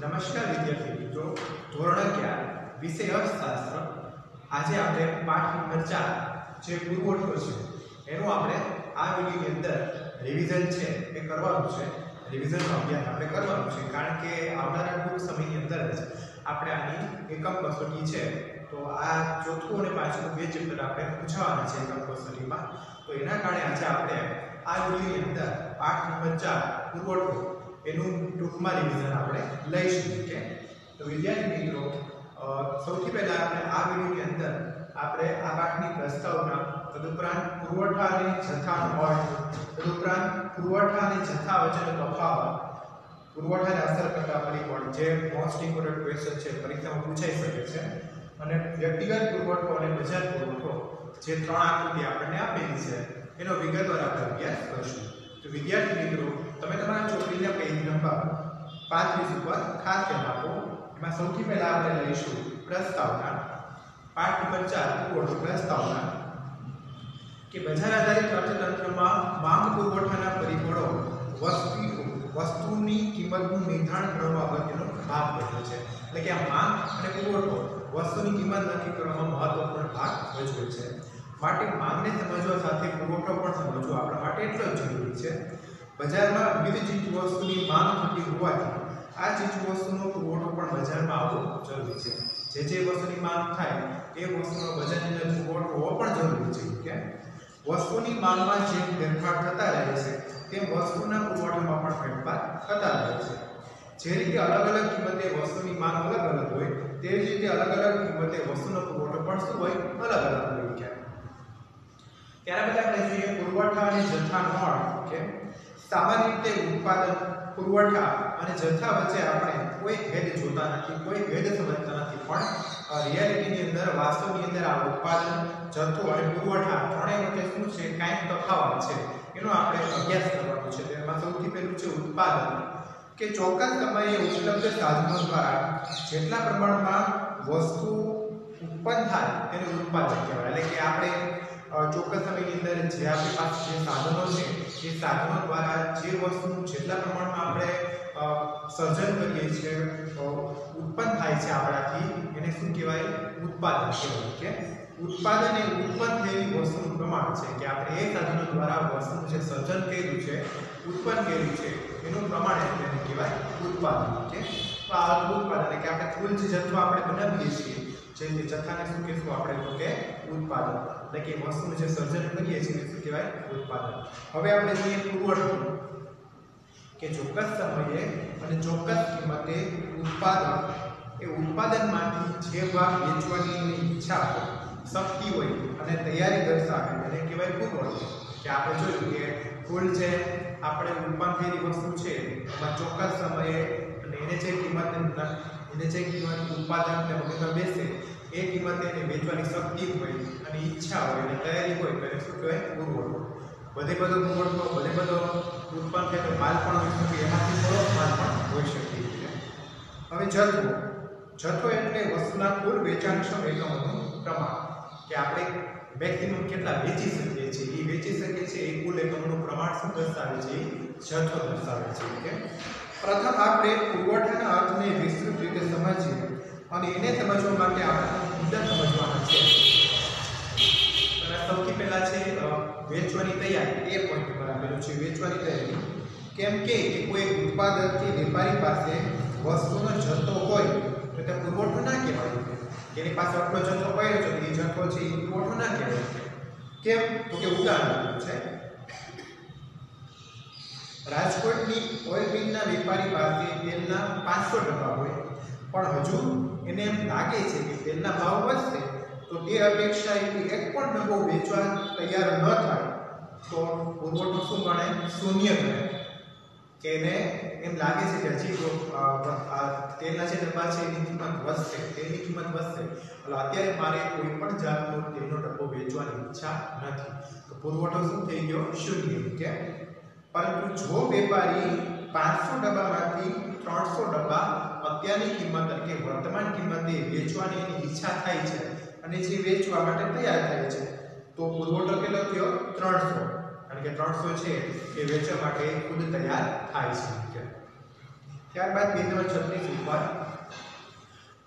નમસ્કાર વિદ્યાર્થી મિત્રો, ધોરણ 11 વિષય અર્થશાસ્ત્ર. આજે આપણે પાઠ નંબર 4 જે પુરવઠો છે એનું આપણે આ વિડિયોની અંદર રિવિઝન છે એ કરવાનું છે. રિવિઝનનો અભ્યાસ આપણે કરવાનો છે કારણ કે આવનારા ટૂંક સમયની અંદર જ આપણે આની એકમ કસોટી છે. તો આ ચોથું અને પાંચમું બે ચેપ્ટર આપણે પૂછવાના છે એકમ કસોટીમાં. તો એના કારણે આજે આપણે આ વિડિયોની અંદર પાઠ નંબર 4 પુરવઠો એનું ટૂંકમાં રિવિઝન આપણે લઈશું. કે તો વિદ્યાર્થી મિત્રો, સૌથી પહેલા આપણે આ વિડિયોની અંદર આપણે આ પાઠની પ્રસ્તાવના, તદુપરાંત પુરવઠા અને જથ્થાનો અર્થ, તદુપરાંત પુરવઠા અને જથ્થા વચ્ચેનો તફાવત, પુરવઠાને અસર કરતા પરિબળ જે મોસ્ટ ઇમ્પોર્ટન્ટ ક્વેશ્ચન છે, પરીક્ષામાં પૂછાઈ શકે છે, અને વ્યક્તિગત પુરવઠો અને બજાર પુરવઠો જે ત્રણ આકૃતિ આપણને આપેલી છે એનો વિગતવાર આપણે અભ્યાસ કરીશું. તો વિદ્યાર્થી મિત્રો, તમે તમારા ચોપડીના પેજ નંબર 35 ઉપર ખાસ ધ્યાન આપો. એમાં સૌથી પહેલા આપણે લઈશું પ્રસ્તાવના. પાઠ નંબર 4 પુરવઠો. પ્રસ્તાવના કે બજાર આધારિત અર્થતંત્રમાં માંગ પુરવઠાના પરિબળો વસ્તુની કિંમતનું નિર્ધારણ કરવામાં અગત્યનો ભાગ ભજવે છે. એટલે કે આ માંગ અને પુરવઠો વસ્તુની કિંમત નક્કી કરવામાં મહત્વપૂર્ણ ભાગ ભજવે છે. માટે માંગને સમજવા સાથે પુરવઠો પણ સમજવો આપણા માટે એટલો જ જરૂરી છે. બજારમાં વિવિધ ચીજવસ્તુની માંગ થતી હોવાથી આ ચીજવસ્તુનો પુરવઠો પણ બજારમાં આવવો જરૂરી છે. જે વસ્તુની માંગ થાય એ વસ્તુનો બજારની અંદર પુરવઠો હોવો પણ જરૂરી છે. કે વસ્તુની માંગમાં જે ફેરફાર થતા રહે છે તેમ વસ્તુના પુરવઠામાં પણ ફેરફાર થતા રહે છે. જે રીતે અલગ અલગ કિંમતે વસ્તુની માંગ અલગ અલગ હોય, તે જ રીતે અલગ અલગ કિંમતે વસ્તુનો પુરવઠો પણ શું હોય? અલગ અલગ હોય. કે ત્યાર બાદ આપણે જોઈએ પુરવઠા અને જથ્થાનો અર્થ. કે સામાન્ય રીતે ઉત્પાદન, પુરવઠા અને જથ્થા વચ્ચે આપણે કોઈ ભેદ જોતા નથી, કોઈ ભેદ સમજતા નથી. પણ રિયાલિટીની અંદર, વાસ્તવની અંદર આ ઉત્પાદન, જથ્થો અને પુરવઠા ત્રણેય વચ્ચે શું છે? કાંઈક તફાવત છે. એનો આપણે અભ્યાસ કરવાનો છે. તેમાં સૌથી પહેલું છે ઉત્પાદન. કે ચોક્કસ સમયે ઉપલબ્ધ સાધનો દ્વારા જેટલા પ્રમાણમાં વસ્તુ ઉત્પન્ન થાય તેને ઉત્પાદન કહેવાય. એટલે કે આપણે ચોક્કસ સમયની અંદર જે આપણી પાસે જે સાધનો છે એ સાધનો દ્વારા જે વસ્તુનું જેટલા પ્રમાણમાં આપણે સર્જન કરીએ છીએ, ઉત્પન્ન થાય છે આપણાથી, એને શું કહેવાય? ઉત્પાદન કહેવાય. કે ઉત્પાદન એ ઉત્પન્ન થયેલી વસ્તુનું પ્રમાણ છે. કે આપણે એ સાધનો દ્વારા વસ્તુનું જે સર્જન કર્યું છે, ઉત્પન્ન કર્યું છે, એનું પ્રમાણ એને કહેવાય ઉત્પાદન. કે તો આ ઉત્પાદન કે આપણે કુલ જે જથ્થો આપણે બનાવીએ છીએ, જે જથ્થાને શું કહેશું આપણે? તો કે ઉત્પાદન. એટલે કે વસ્તુનું જે સર્જન કરીએ છીએ એ શું કહેવાય? ઉત્પાદન. હવે આપણે જોઈએ પુરવઠો. કે ચોક્કસ સમયે અને ચોક્કસ કિંમતે ઉત્પાદન, એ ઉત્પાદનમાંથી જે ભાગ વેચવાની ઈચ્છા હોય, શક્તિ હોય અને તૈયારી દર્શાવે એને કહેવાય પુરવઠો. કે આપણે જોયું કે કુલ જે આપણે ઉત્પન્ન થયેલી વસ્તુ છે એમાં ચોક્કસ સમયે અને એને જે કિંમત ઉત્પાદન વગેરે બેસે એ કિંમતે એને વેચવાની શક્તિ હોય અને ઈચ્છા હોય અને તૈયારી હોય તો એને શું કહેવાય? પુરવઠો. બધો પુરવઠો, બધો ઉત્પન્ન થયેલો માલ પણ હોઈ શકે, એમાંથી થોડોક માલ પણ હોઈ શકે. હવે જથ્થો એટલે વસ્તુના કુલ વેચાણક્ષમ એકમોનું પ્રમાણ. કે આપણે મેક્સિમમ કેટલા વેચી શકીએ છીએ, એ વેચી શકીએ છીએ એ કુલ એકમોનું પ્રમાણ શું દર્શાવે છે? જથ્થો દર્શાવે છે. કે પ્રથમ આપણે પુરવઠાના અર્થને વિસ્તૃત રીતે સમજીએ અને એને સમજવા માટે આપણે મુદ્દા સમજવાના છે. સૌથી પહેલા છે વેચવાની તૈયારી. એ પોઈન્ટ પર આપેલું છે વેચવાની તૈયારી. કેમ કે કોઈ ઉત્પાદક કે વેપારી પાસે વસ્તુનો જથ્થો હોય તો તે પુરવઠો ના કહેવાય. એની પાસે આટલો જથ્થો પડ્યો છે, એ જથ્થો છે એ પુરવઠો ના કહેવાય. કેમ? તો કે ઉદાહરણ છે, રાજકોટની ઓઇલ મિલના વેપારી પાસે તેલના 500 ડબ્બા હોય, પણ હજુ એને એમ લાગે છે કે તેલના ભાવ વધશે તો તે અપેક્ષા એક પણ ડબ્બો વેચવા તૈયાર ન થાય તો પુરવઠો શું ગણાય? શૂન્ય ગણાય. કે એને એમ લાગે છે કે હજી તેલના જે ડબ્બા છે એની કિંમત વધશે, તેલની કિંમત વધશે, એટલે અત્યારે મારે કોઈ પણ જાતનો તેલનો ડબ્બો વેચવાની ઈચ્છા નથી, તો પુરવઠો શું થઈ ગયો? શૂન્ય. કે પરંતુ જો વેપારી 500 ડબ્બામાંથી 300 ડબ્બા અત્યારની કિંમત એટલે વર્તમાન કિંમતે વેચવાની એની ઈચ્છા થાય છે અને જે વેચવા માટે તૈયાર થાય છે તો પુરવઠો કેટલો થયો? 300. કારણ કે 300 છે એ વેચવા માટે ખુદ તૈયાર થાય છે. ત્યારબાદ પેજ નંબર 36 ઉપર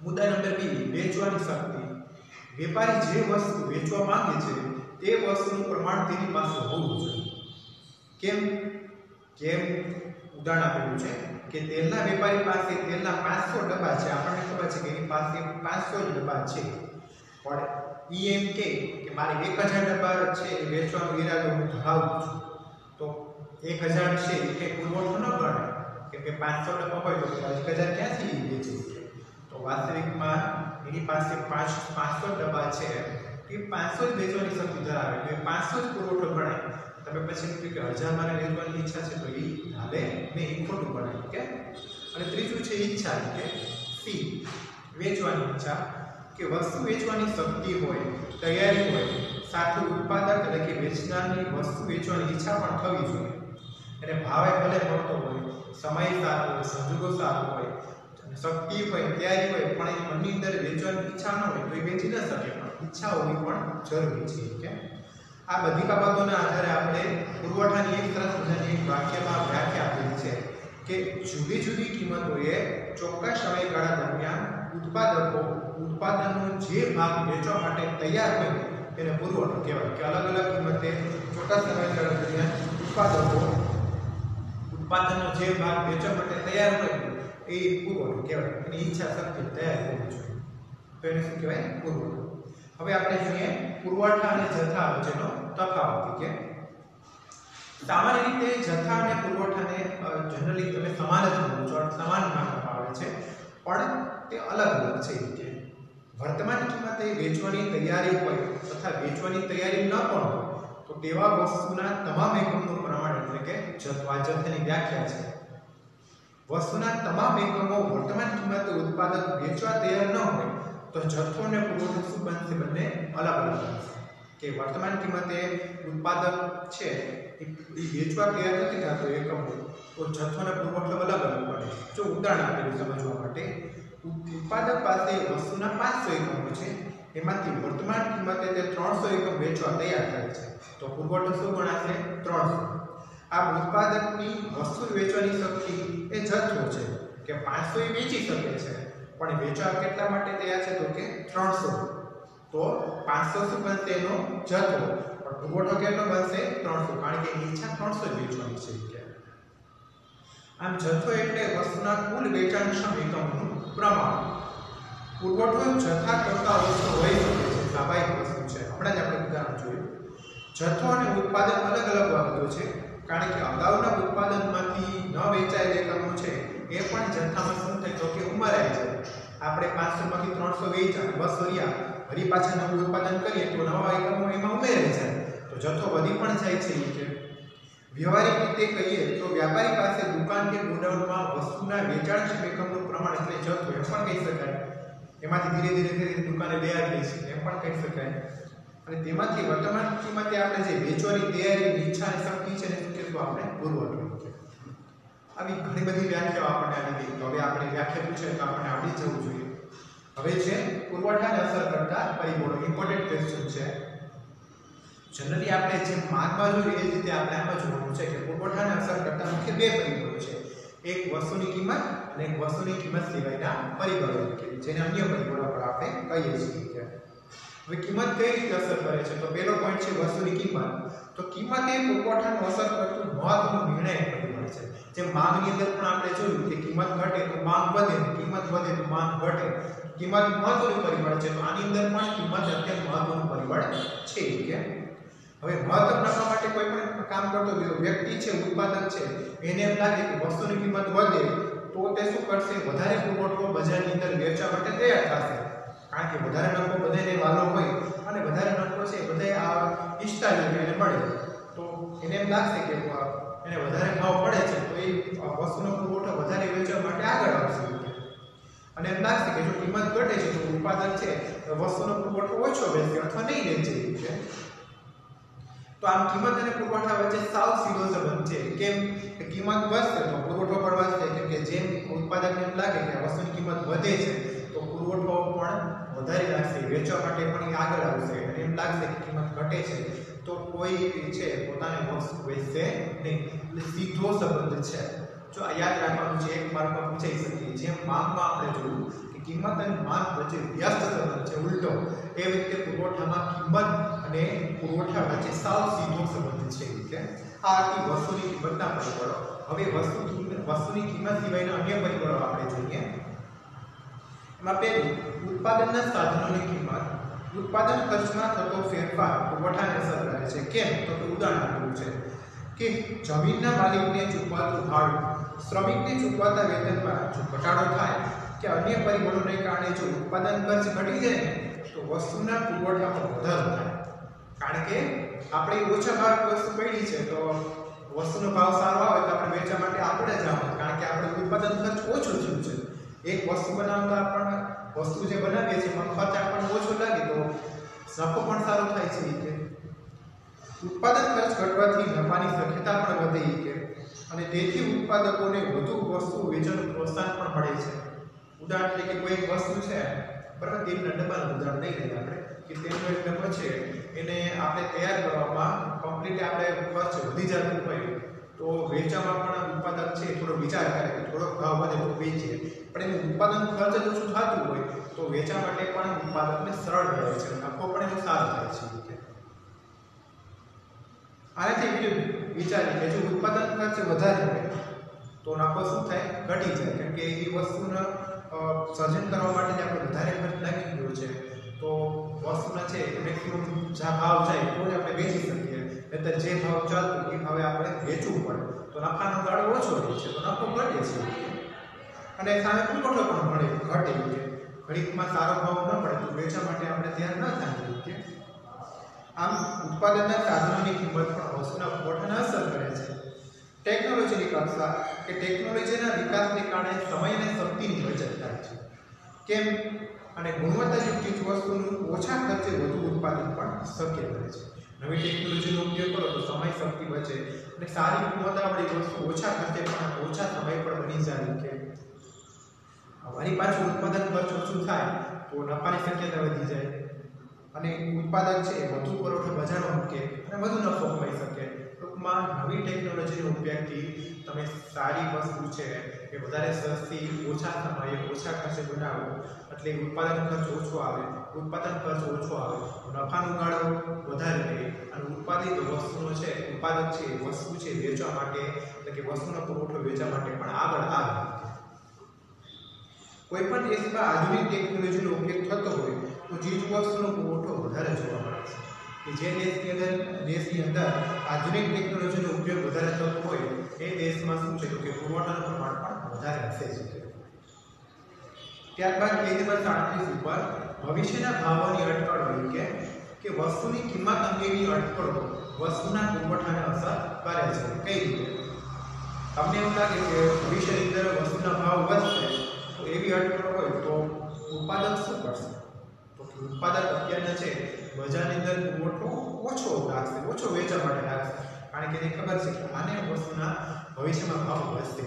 મુદ્દા નંબર 2 વેચવાની શક્તિ. વેપારી જે વસ્તુ વેચવા માંગે છે તે વસ્તુનું પ્રમાણ તેની પાસે હોવું જોઈએ. કેમ ઉદાહરણ આપેલું છે કે તેલના વેપારી પાસે તેલના 500 ડબ્બા છે. આપણને ખબર છે કે એની પાસે 500 જ ડબ્બા છે, પણ ઈ એમ કે મારે 1000 ડબ્બા છે એ વેચવાનો ઈરાદો હું ધરાવું છું, તો 1000 છે એ પુરવઠો ન ગણાય, કેમ કે 500 ડબ્બા હોય તો 1000 ક્યાંથી વેચી શકે? તો વાસ્તવિકમાં એની પાસે 500 ડબ્બા છે, એ 500 જ વેચવાની શક્તિ ધરાવે, તો એ 500 જ પુરવઠો ગણાય. તમે પછી એમ કે 1000 મારે વેચવાની ઈચ્છા છે તો એ હાલે ને, એ ખોટું ગણાય. ઓકે. અને ત્રીજું છે ઈચ્છા, કે સી વેચવાની ઈચ્છા, કે વસ્તુ વેચવાની શક્તિ હોય, તૈયારી હોય, સાથે ઉત્પાદક એટલે કે વેચનારની વસ્તુ વેચવાની ઈચ્છા પણ થવી જોઈએ. અને ભાવે ભલે મળતો હોય, સમય સારો હોય, સંજોગો સારો હોય, શક્તિ હોય, તૈયારી હોય, પણ એ મનની અંદર વેચવાની ઈચ્છા ન હોય તો એ વેચી ન શકે. પણ ઈચ્છા હોવી પણ જરૂરી છે. કે આ બધી બાબતોના આધારે આપણે પુરવઠાની એક સરસ મજાની એક વાક્યમાં વ્યાખ્યા આપેલી છે કે જુદી જુદી કિંમતોએ ચોક્કસ સમયગાળા દરમિયાન ઉત્પાદકો ઉત્પાદનનો જે ભાગ વેચવા માટે તૈયાર હોય તેને પુરવઠો કહેવાય. કે અલગ અલગ કિંમતે ચોક્કસ સમયગાળા દરમિયાન ઉત્પાદકો ઉત્પાદનનો જે ભાગ વેચવા માટે તૈયાર હોય એ પુરવઠો કહેવાય. એની ઈચ્છા શક્તિ તૈયાર હોવી જોઈએ, તો એને શું કહેવાય? પુરવઠો. હવે આપણે જોઈએ પુરવઠા અને જથ્થા વચ્ચેનો તફાવત. કે સામાન્ય રીતે જથ્થા અને પુરવઠાને જનરલી તમે સમાન જ ગણો છો, સમાન માનવામાં આવે છે, પણ તે અલગ અલગ છે. કે વર્તમાન કિંમતે વેચવાની તૈયારી હોય તથા વેચવાની તૈયારી ન પણ હોય તો તેવા વસ્તુના તમામ એકમનું પ્રમાણ એટલે કે જથ્થાની વ્યાખ્યા છે. વસ્તુના તમામ એકમો વર્તમાન કિંમતે ઉત્પાદક વેચવા તૈયાર ન હોય તો જથ્થો અને પુરવઠો શું બનશે? બંને અલગ અલગ બનશે. કે વર્તમાન કિંમતે ઉત્પાદક છે એ વેચવા તૈયાર નથી થતો એકમો, તો જથ્થો અને પુરવઠો અલગ અલગ પડે. જો ઉદાહરણ આપેલું સમજવા માટે, ઉત્પાદક પાસે વસ્તુના 500 એકમો છે, એમાંથી વર્તમાન કિંમતે તે 300 એકમ વેચવા તૈયાર થાય છે, તો પુરવઠો શું ગણાશે? 300. આ ઉત્પાદકની વસ્તુ વેચવાની શક્તિ એ જથ્થો છે કે 500 એ વેચી શકે છે, પણ વેચવા કેટલા માટે તૈયાર છે? તો કે 300. તો 500 શું બનશે? એનો જથ્થો. પણ પુરવઠો કેટલો બનશે? 300, કારણ કે એની ઈચ્છા 300 જ વેચવાની છે. આમ જથ્થો એટલે વસ્તુના કુલ વેચાણક્ષમ એકમનું પ્રમાણ. પુરવઠો જથ્થા કરતાં ઓછો હોઈ શકે છે, સ્વાભાવિક વસ્તુ છે. હમણાં જ આપણે ઉદાહરણ જોયું. જથ્થો અને ઉત્પાદન અલગ અલગ બાબતો છે, કારણ કે અગાઉના ઉત્પાદનમાંથી ન વેચાયેલા એકમો છે એ પણ જથ્થામાં શું થાય? તો કે ઉમેરાય છે. આપણે 500 માંથી 300 વેચ્યા, 200 રહ્યા, ફરી પાછા નવું ઉત્પાદન કરીએ તો નવા એકમો એમાં ઉમેરાય જાય, તો જથ્થો વધી પણ જાય છે. કે વ્યવહારિક રીતે કહીએ તો વ્યાપારી પાસે દુકાન કે ગોડાઉનમાં વસ્તુના વેચાણ એકમનું પ્રમાણ એટલે જથ્થો એમ પણ કહી શકાય. એમાંથી ધીરે ધીરે દુકાને લઈ આવી છે એમ પણ કહી શકાય. અને તેમાંથી વર્તમાન કિંમતે આપણે જે વેચવાની તૈયારી, ઈચ્છા અને શક્તિ છે ને શું કહેશું? આપણે પુરવઠો. આવી ઘણી બધી વ્યાખ્યાઓ આપણને આવી ગઈ. તો હવે આપણે વ્યાખ્યા પૂછે તો આપણને આવડી જવું જોઈએ. હવે છે પુરવઠાને અસર કરતા પરિબળો. ઇમ્પોર્ટન્ટ ક્વેશ્ચન છે. જનરલી આપણે જે માર્કમાં જોઈએ એ રીતે આપણે આમાં જોવાનું છે કે પુરવઠાને અસર કરતા મુખ્ય બે પરિબળો છે. એક વસ્તુની કિંમત અને એક વસ્તુની કિંમત સિવાયના પરિબળો, કે જેને અન્ય પરિબળો આપણે કહીએ છીએ. હવે કિંમત કઈ રીતે અસર કરે છે? તો પહેલો પોઈન્ટ છે વસ્તુની કિંમત. તો કિંમત એ પુરવઠાને અસર કરતું મહત્વનું નિર્ણાયક પરિબળ છે. જે માંગની અંદર પણ આપણે જોયું કે કિંમત ઘટે તો માંગ વધે, કિંમત વધે તો માંગ ઘટે. કિંમત મહત્વનું પરિબળ છે, તો આની અંદર પણ કિંમત અત્યંત મહત્વનું પરિબળ છે. કે હવે મહત્વ નાખવા માટે કોઈ પણ કામ કરતો વ્યક્તિ છે, ઉત્પાદક છે, એને એમ લાગે કે વસ્તુની કિંમત વધે તો તે શું કરશે? વધારે પુરવઠો બજારની અંદર વેચવા માટે તૈયાર થશે, કારણ કે વધારે નફો બધાને વાલો હોય અને વધારે નફો છે બધાય આ ઈચ્છતા જ એને મળે, તો એને એમ લાગશે કે એને વધારે ભાવ પડે છે તો એ વસ્તુનો પુરવઠો વધારે વેચવા માટે આગળ આવશે. અને એમ લાગશે કે જો કિંમત ઘટે છે તો ઉત્પાદક છે વસ્તુનો પુરવઠો ઓછો વેચે અથવા નહીં વેચે. તો આમ કિંમત અને પુરવઠા વચ્ચે સાવ સીધો સંબંધ છે. કેમ કે કિંમત વધશે તો પુરવઠો પણ વધશે, કેમ કે જેમ ઉત્પાદકને એમ લાગે કે વસ્તુની કિંમત વધે છે તો પુરવઠો પણ વધારે લાગશે, વેચવા માટે પણ એ આગળ આવશે. અને એમ લાગશે કે કિંમત ઘટે છે તો કોઈ છે પોતાને વસ્તુ વેચશે નહીં. એટલે સીધો સંબંધ છે. જો આ યાદ રાખવાનું છે, એક માર્કમાં પૂછાઈ શકે. જેમ માંગમાં આપણે જોયું કે કિંમત અને માંગ વચ્ચે વ્યસ્ત સંબંધ છે ઉલટો, એ રીતે પુરવઠામાં કિંમત અને પુરવઠા વચ્ચે સાવ સીધો સંબંધ છે. કે આ હતી વસ્તુની કિંમતના પરિબળો. હવે વસ્તુની કિંમત સિવાયના અન્ય પરિબળો આપણે જોઈએ. એમાં પહેલું ઉત્પાદનના સાધનોની કિંમત. ઉત્પાદન ખર્ચમાં થતો ફેરફાર પુરવઠાને અસર કરે છે. કેમ? તો ઉદાહરણ આપેલું છે કે જમીનના માલિકને ચૂકવાતું ભાડું, શ્રમિકને ચૂકવાતા વેતનમાં જો ઘટાડો થાય કે અન્ય પરિબળોને કારણે જો ઉત્પાદન ખર્ચ ઘટી જાય ને તો વસ્તુના પુરવઠામાં વધારો થાય. કારણ કે આપણે ઓછા ભાવ વસ્તુ પડી છે તો વસ્તુનો ભાવ સારો આવે તો આપણે વેચવા માટે આપણે જ આવવાનું, કારણ કે આપણે ઉત્પાદન ખર્ચ ઓછો થયું છે. એક વસ્તુ બનાવતા આપણને વસ્તુ જે બનાવીએ છીએ એમાં ખર્ચ આપણને ઓછો લાગે તો નફો પણ સારો થાય છે. કે ઉત્પાદન ખર્ચ ઘટવાથી નફાની શક્યતા પણ વધે છે અને તેથી ઉત્પાદકોને વધુ વસ્તુ વેચવાનું પ્રોત્સાહન પણ મળે છે. ઉદાહરણ તરીકે કોઈ એક વસ્તુ છે, બરાબર, તેલના ડબ્બાનું ઉદાહરણ લઈ લઈએ આપણે કે તેલનો એક ડબ્બો છે એને આપણે તૈયાર કરવામાં કમ્પ્લીટ આપણે ખર્ચ વધી જતું હોય તો વેચવામાં પણ ઉત્પાદક છે થોડો વિચાર કરે કે થોડો ભાવ વધે તો વેચીએ, પણ એનું ઉત્પાદન ખર્ચ જ ઓછું થતું હોય તો વેચવા માટે પણ ઉત્પાદકને સરળ રહે છે, નફો પણ એનો સારો થાય છે. આનાથી વિચારીએ કે જો ઉત્પાદન ખર્ચ વધારે હોય તો નફો શું થાય? ઘટી જાય. કેમ કે એ વસ્તુના સર્જન કરવા માટે આપણે વધારે ખર્ચ લાગી ગયો છે તો વસ્તુના છે મેક્સિમમ જ્યાં ભાવ જાય તો આપણે વેચી શકીએ, નહીંતર જે ભાવ ચાલતો એ ભાવે આપણે વેચવું પડે તો નફાનો ગાળો ઓછો રહે છે તો નફો ઘટે છે. અને સામે પુરવઠો પણ ઘટે છે. ઘડીકમાં સારો ભાવ ન પડે તો વેચવા માટે આપણે તૈયાર ન થાય. આમ ઉત્પાદનના સાધનોની કિંમત પણ વસ્તુના પુરવઠાને અસર કરે છે. ટેકનોલોજીની કક્ષા કે ટેકનોલોજીના વિકાસને કારણે સમય અને શક્તિની બચત થાય છે. કેમ? અને ગુણવત્તાયુક્ત વસ્તુનું ઓછા ખર્ચે વધુ ઉત્પાદન પણ શક્ય બને છે. નવી ટેકનોલોજીનો ઉપયોગ કરો તો સમય શક્તિ બચે અને સારી ગુણવત્તાવાળી વસ્તુ ઓછા ખર્ચે પણ ઓછા સમય પર બની જાય. કે અમારી પાસે ઉત્પાદન ખર્ચ ઓછું થાય તો નફાની શક્યતા વધી જાય અને ઉત્પાદક છે વધુ પુરવઠો બજારમાં મૂકે અને વધુ નફો કમાઈ શકે. ટૂંકમાં નવી ટેકનોલોજીનો ઉપયોગથી તમે સારી વસ્તુ છે કે વધારે સસ્તી ઓછા સમયે ઓછા ખર્ચે બનાવો એટલે ઉત્પાદન ખર્ચ ઓછો આવે, ઉત્પાદન ખર્ચ ઓછો આવે તો નફાનો ગાળો વધારે રહે અને ઉત્પાદિત વસ્તુનો છે ઉત્પાદક છે વસ્તુ છે વેચવા માટે એટલે કે વસ્તુનો પુરવઠો વેચવા માટે પણ આગળ આવે. કોઈ પણ દેશમાં આધુનિક ટેકનોલોજીનો ઉપયોગ થતો હોય તો ચીજ વસ્તુનો પુરવઠો વધારે જોવા મળે છે. કે જે દેશની અંદર આધુનિક ટેકનોલોજીનો ઉપયોગ વધારે થતો હોય એ દેશમાં શું છે તો કે પુરવઠાનું પ્રમાણ પણ વધારે હશે. ત્યારબાદ પેજ નંબર 37 ઉપર ભવિષ્યના ભાવોની અટકળો કે વસ્તુની કિંમત અંગેની અટકળો વસ્તુના પુરવઠાને અસર કરે છે. કઈ રીતે? તમને એવું લાગે કે ભવિષ્યની અંદર વસ્તુના ભાવ વધશે તો એવી અટકળો હોય તો ઉત્પાદક શું કરશે? તો ઉત્પાદક અત્યારના છે બજારની અંદર પુરવઠો ઓછો રાખશે, ઓછો વેચવા માટે રાખશે, કારણ કે એને ખબર છે કે આને વસ્તુના ભવિષ્યમાં ભાવ વધશે.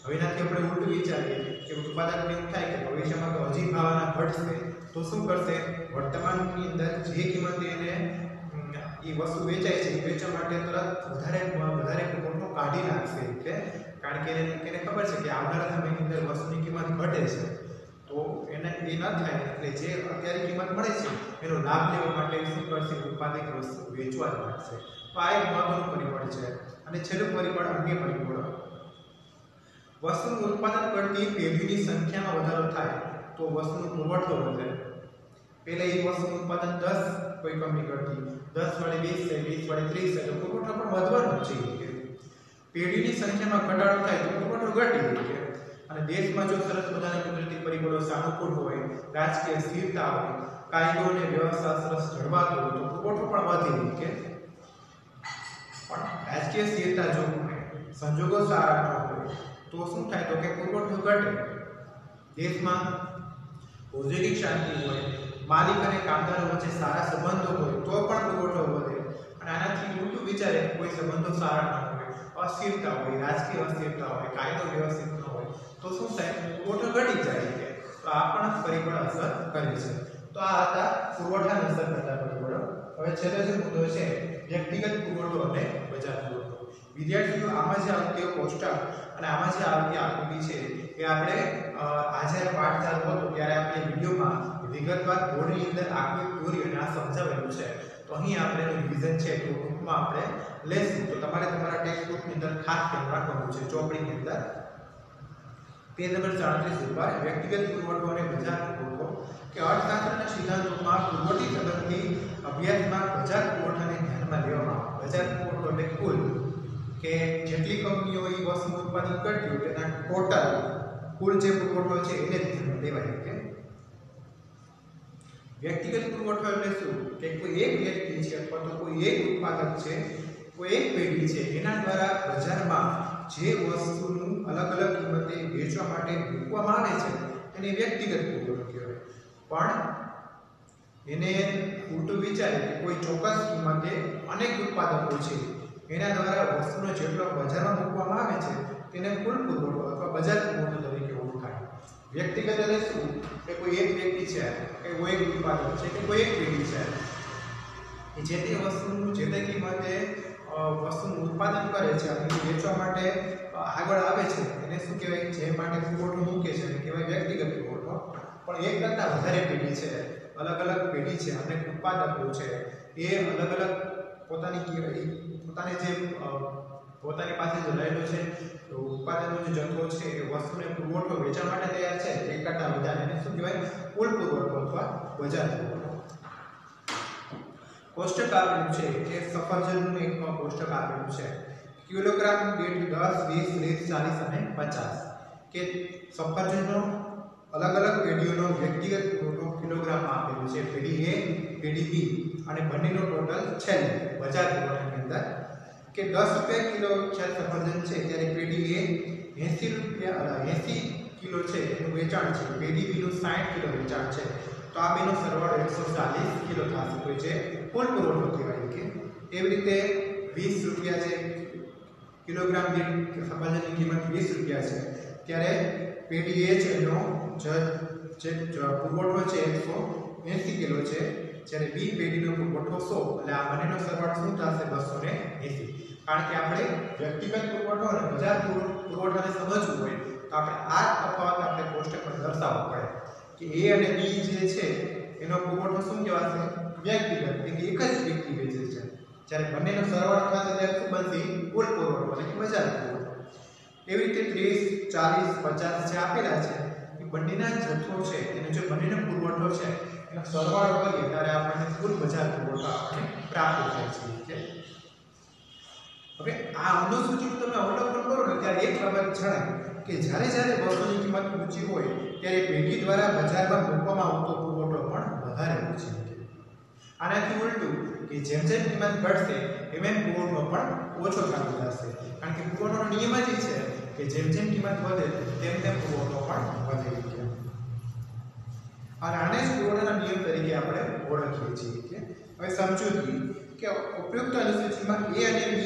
હવે એનાથી આપણે ઉલટું વિચારીએ કે ઉત્પાદકને એવું થાય કે ભવિષ્યમાં તો હજી ભાવના ઘટશે તો શું કરશે? વર્તમાનની અંદર જે કિંમતે એને એ વસ્તુ વેચાય છે એ વેચવા માટે તરત વધારે પુરવઠો કાઢી નાખશે. કારણ કે એને ખબર છે કે આવનારા સમયની અંદર વસ્તુની કિંમત ઘટે છે તો એને એ ન થાય એટલે જે અત્યારે કિંમત મળે છે એનો લાભ લેવા માટે શું કરશે? ઉત્પાદક વસ્તુ વેચવા લાગશે. તો આ એક મહત્વનું પરિબળ છે. અને છેલ્લું પરિબળ અન્ય પરિબળો. વસ્તુનું ઉત્પાદન કરતી પેઢીની સંખ્યામાં વધારો થાય તો વસ્તુનો પુરવઠો વધે. પહેલા એક વસ્તુનું ઉત્પાદન 10 કોઈ કંપની કરતી 10 વડે 20 થાય, 20 વડે 30 થાય તો પુરવઠો પણ વધવાનો જ છે. પેઢીની સંખ્યામાં ઘટાડો થાય તો પુરવઠો ઘટી. અને દેશમાં જો સરસ મજાના કુદરતી પરિબળો સાનુકૂળ હોય, રાજકીય સ્થિરતા હોય, કાયદો અને વ્યવસ્થા સરસ જળવાતો હોય તો પુરવઠો પણ વધે. પણ રાજકીય સ્થિરતા જો હોય, સંજોગો સારા ન હોય તો શું થાય તો કે પુરવઠો ઘટે. દેશમાં ઔદ્યોગિક શાંતિ હોય, માલિક અને કામદારો વચ્ચે સારા સંબંધો હોય તો પણ પુરવઠો વધે. અને આનાથી ઉલટું વિચારે કોઈ સંબંધો સારા ન હોય, અસ્થિરતા હોય, રાજકીય અસ્થિરતા હોય, કાયદો વ્યવસ્થિત ન હોય તો શું થાય? પુરવઠો ઘટી જાય. તો આ પણ પરિબળ અસર કરે છે. તો આ હતા પુરવઠાને અસર કરતા પરિબળો. હવે છેલ્લો જે મુદ્દો છે વ્યક્તિગત પુરવઠો અને બજાર પુરવઠો. વિદ્યાર્થીઓ આમાં જે આવતી કોષ્ટક અને આમાં જે આવતી આકૃતિ છે એ આપણે આજે પાઠ ચાલુ હતો ત્યારે આપણે વિડિયોમાં વિગતવાર બોર્ડની અંદર આકૃતિ દોરી અને આ સમજાવેલું છે. તો અહીં આપણે રિવિઝન છે તો ટૂંકમાં આપણે લેશું. તો તમારે તમારા ટેક્સ્ટ બુકની અંદર ખાસ ધ્યાન રાખવાનું છે. ચોપડીની અંદર પેજ નંબર 37 ઉપર વ્યક્તિગત પુરવઠો અને બજાર પુરવઠો કે અર્થશાસ્ત્રના સિદ્ધાંતોમાં પુરવઠી સંબંધી અભ્યાસમાં બજાર પુરવઠાને ધ્યાનમાં લેવામાં આવે. બજાર પુરવઠો એટલે કુલ કે જેટલી કંપનીઓ એ વસ્તુ ઉત્પાદન કરતી હોય તેના ટોટલ કુલ જે પુરવઠો છે એને ધ્યાનમાં લેવાય. કે વ્યક્તિગત પુરવઠો એટલે શું કે કોઈ એક વ્યક્તિ છે અથવા તો કોઈ એક ઉત્પાદક છે, કોઈ એક પેઢી છે એના દ્વારા બજારમાં જે વસ્તુનું અલગ અલગ કિંમતે વેચવા માટે મૂકવામાં આવે છે એને વ્યક્તિગત પુરવઠો કહેવાય. પણ એને ઉલટું વિચારે કે કોઈ ચોક્કસ કિંમતે અનેક ઉત્પાદકો છે એના દ્વારા વસ્તુનો જેટલો બજારમાં મૂકવામાં આવે છે તેને કુલ પુરવઠો અથવા બજાર પુરવઠો તરીકે ઓળખાય. વ્યક્તિગત એટલે શું કે કોઈ એક વ્યક્તિ છે કે કોઈ એક ઉત્પાદક છે કે કોઈ એક પેઢી છે એ જે તે વસ્તુનું જે તે કિંમતે વસ્તુનું ઉત્પાદન કરે છે અને વેચવા માટે આગળ આવે છે એને શું કહેવાય? જે માટે પુરવઠો મૂકે છે એને કહેવાય વ્યક્તિગત પુરવઠો. પણ એક કરતાં વધારે પેઢી છે, અલગ અલગ પેઢી છે અને ઉત્પાદકો છે એ અલગ અલગ પોતાની પાસે જે રહેલો છે તો ઉત્પાદનનો જે જથ્થો છે એ વસ્તુને પુરવઠો વેચવા માટે તૈયાર છે એક કરતાં વધારે એને શું કહેવાય? કુલ પુરવઠો અથવા બજાર પુરવઠો. કોષ્ટક આપેલું છે કે સફરજનનું એક કોષ્ટક આપેલું છે કિલોગ્રામ દીઠ 10, 20, 30, 40 અને 50 કે સફરજનનો અલગ અલગ પેઢીઓનો વ્યક્તિગત પુરવઠો કિલોગ્રામમાં આપેલું છે. પેઢી A, પેઢી B અને બંનેનો ટોટલ છેલ્લે બજાર પુરવઠાની અંદર કે 10 રૂપિયા કિલો છે સફરજન છે ત્યારે પેઢી A 80 કિલો છે એનું વેચાણ છે, પેઢી B નું 60 કિલો વેચાણ છે. તો આ બેનો સરવાળો 140 કિલો થશે. તો જે કુલ પુરવઠો કહેવાય. કે એવી રીતે 20 રૂપિયા છે કિલોગ્રામ દીઠ સફરજનની કિંમત 20 રૂપિયા છે ત્યારે પેઢી A છે એનો જે પુરવઠો છે 180 કિલો છે જ્યારે B પેઢીનો પુરવઠો 100. એટલે આ બંનેનો સરવાળો શું થશે? 280. કારણ કે આપણે વ્યક્તિગત પુરવઠો અને બજાર પુરવઠાને સમજવું હોય તો આપણે આ તફાવત આપણે કોષ્ટકમાં દર્શાવવો પડે કે A અને B જે છે એનો પુરવઠો શું કહેવાશે? વ્યક્તિગત. એટલે કે એક જ વ્યક્તિ વેચે છે. જ્યારે બંનેનો સરવાળો થશે ત્યારે શું બનશે? કુલ પુરવઠો એટલે કે બજાર પુરવઠો. એવી રીતે 30, 40, 50 જે આપેલા છે એ બંનેના જથ્થો છે એનો જે બંનેનો પુરવઠો છે એનો સરવાળો કરીએ ત્યારે આપણને કુલ બજાર પુરવઠો આપણને પ્રાપ્ત થાય છે. હવે આ અનુસૂચિનું તમે અવલોકન કરો ને ત્યારે એક બાબત જણાય કે જ્યારે જ્યારે વસ્તુની કિંમત ઊંચી હોય ત્યારે પેઢી દ્વારા બજારમાં મૂકવામાં આવતો પુરવઠો પણ વધારે હોય છે. આનાથી ઉલટું કે જેમ જેમ કિંમત ઘટશે એમ પુરવઠો પણ ઓછો થતો જશે. કારણ કે પુરવઠોનો નિયમ જ છે કે જેમ જેમ કિંમત વધે તેમ તેમ પુરવઠો પણ વધે છે. અને આને જ પુરવઠાના નિયમ તરીકે આપણે ઓળખીએ છીએ. હવે સમજૂતી કે ઉપયુક્ત અનુસૂચિમાં A અને B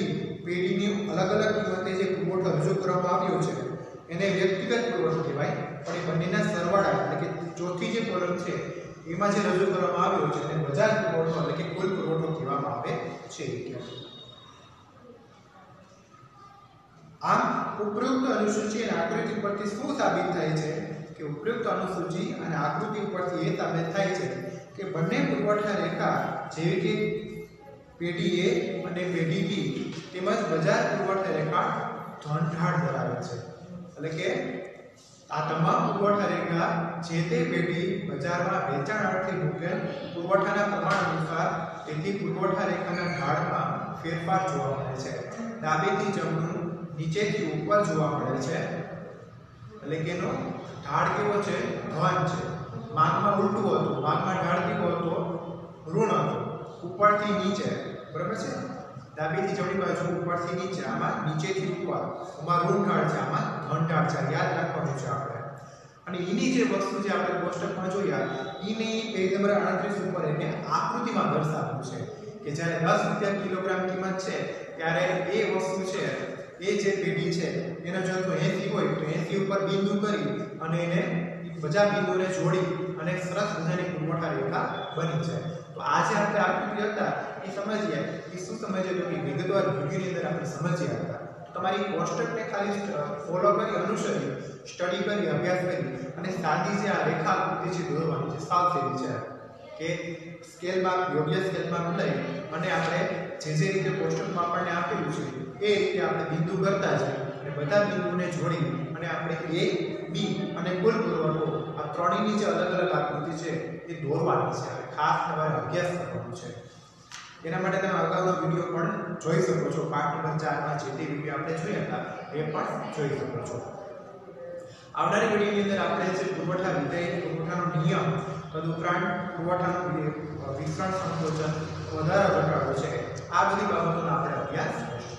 પેઢીની અલગ અલગ કિંમતે જે પુરવઠો રજૂ કરવામાં આવ્યો છે એને વ્યક્તિગત પુરવઠો કહેવાય. પણ એ બંનેના સરવાળા એટલે કે ચોથી જે કોલમ છે એમાં જે રજૂ કરવામાં આવ્યો છે એને બજાર પુરવઠો એટલે કે કુલ પુરવઠો કહેવામાં આવે છે. આમ ઉપરોક્ત અનુસૂચિ અને આકૃતિ પરથી શું સાબિત થાય છે કે ઉપરોક્ત અનુસૂચિ અને આકૃતિ પરથી એ સાબિત થાય છે કે બંને પુરવઠા રેખા જેવી કે પેઢી A અને પેઢી B તેમજ બજાર પુરવઠા રેખા ધનઢાળ ધરાવે છે. એટલે કે આ તમામ પુરવઠા રેખા જે તે પેઢી બજારમાં વેચાણ અર્થે મૂકેલ પુરવઠાના પ્રમાણ અનુસાર તેથી પુરવઠા રેખાના ઢાળમાં ફેરફાર જોવા મળે છે. ડાબેથી જમણું, નીચેથી ઉપર જોવા મળે છે. એટલે કે એનો ઢાળ કેવો છે? ધન છે. માંગમાં ઉલટું હતું. માંગમાં ઢાળ કેવો હતો? ઋણ હતો. ઉપરથી નીચે. બરાબર છે? ડાબીથી જમણી બાજુ ઉપરથી નીચે, આમાં નીચેથી ઉપર. આમાં ઋણ ઢાળ છે, આમાં ધન ઢાળ છે. યાદ રાખવાનું છે આપણે. અને એની જે વસ્તુ જે આપણે કોષ્ટકમાં જોયા એની પેજ નંબર 38 ઉપર એને આકૃતિમાં દર્શાવ્યું છે કે જ્યારે 10 રૂપિયા કિલોગ્રામ કિંમત છે ત્યારે એ વસ્તુ છે એ જે પેઢી છે એનો જથ્થો 80 હોય તો 80 ઉપર બિંદુ કરી અને એને બધા બિંદુને જોડી અને સરસ મજાની પુરવઠા રેખા બની જાય. તો આજે આપણે આકૃતિ હતા એ સમજીએ એ શું સમજીએ તો કે વિગતવાર વિડિયોની અંદર આપણે સમજ્યા હતા. તમારી કોષ્ટકને ખાલી ફોલો કરી અનુસરી સ્ટડી કરી અભ્યાસ કરી અને સાદી જે આ રેખા આકૃતિ છે દોરવાની છે સાવ સહેલી છે કે સ્કેલમાં યોગ્ય સ્કેલમાં લઈ અને આપણે જે રીતે કોષ્ટકમાં આપણને આપેલું છે એ રીતે આપણે બિંદુ કરતા જઈએ અને બધા બિંદુને જોડી અને આપણે A B અને કુલ પુરવઠો આ ત્રણેયની જે અલગ અલગ આકૃતિ છે એ દોરવાની છે અને ખાસ તમારે અભ્યાસ કરવાનો છે. એના માટે તમે અગાઉનો વિડિયો પણ જોઈ શકો છો. પાઠ નંબર 4 માં જે વિડિયો આપણે જોયા હતા એ પણ જોઈ શકો છો. આવનારી વિડિયોની અંદર આપણે જે પુરવઠા વિધેય પુરવઠાનો નિયમ તદુપરાંત પુરવઠાનું વિસ્તરણ સંકોચન વધારો ઘટાડો છે આ બધી બાબતોનો આપણે અભ્યાસ કરીશું.